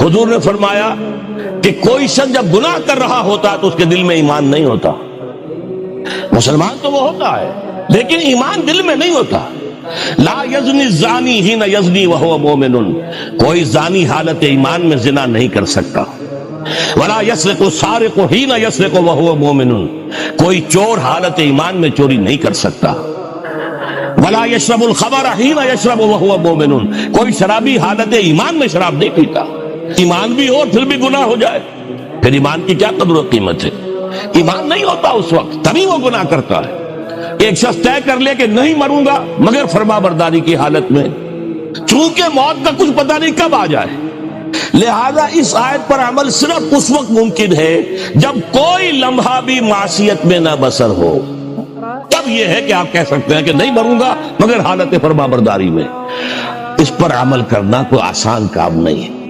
حضور نے فرمایا کہ کوئی شخص جب گناہ کر رہا ہوتا تو اس کے دل میں ایمان نہیں ہوتا. مسلمان تو وہ ہوتا ہے لیکن ایمان دل میں نہیں ہوتا. لا یزنی الزانی حین یزنی وہو مومن، کوئی زانی حالت ایمان میں زنا نہیں کر سکتا. ولا یسرق السارق حین یسرق وہو مومن، کوئی چور حالت ایمان میں چوری نہیں کر سکتا. ولا یشرب الخمر حین یشرب وہو مومن، کوئی شرابی حالت ایمان میں شراب نہیں پیتا. ایمان بھی ہو اور پھر بھی گناہ ہو جائے، پھر ایمان کی کیا قدر و قیمت ہے؟ ایمان نہیں ہوتا اس وقت، تبھی وہ گناہ کرتا ہے. ایک شخص طے کر لے کہ نہیں مروں گا مگر فرما برداری کی حالت میں، چونکہ موت کا کچھ پتہ نہیں کب آ جائے، لہذا اس آیت پر عمل صرف اس وقت ممکن ہے جب کوئی لمحہ بھی معصیت میں نہ بسر ہو. تب یہ ہے کہ آپ کہہ سکتے ہیں کہ نہیں مروں گا مگر حالت فرما برداری میں. اس پر عمل کرنا کوئی آسان کام نہیں ہے.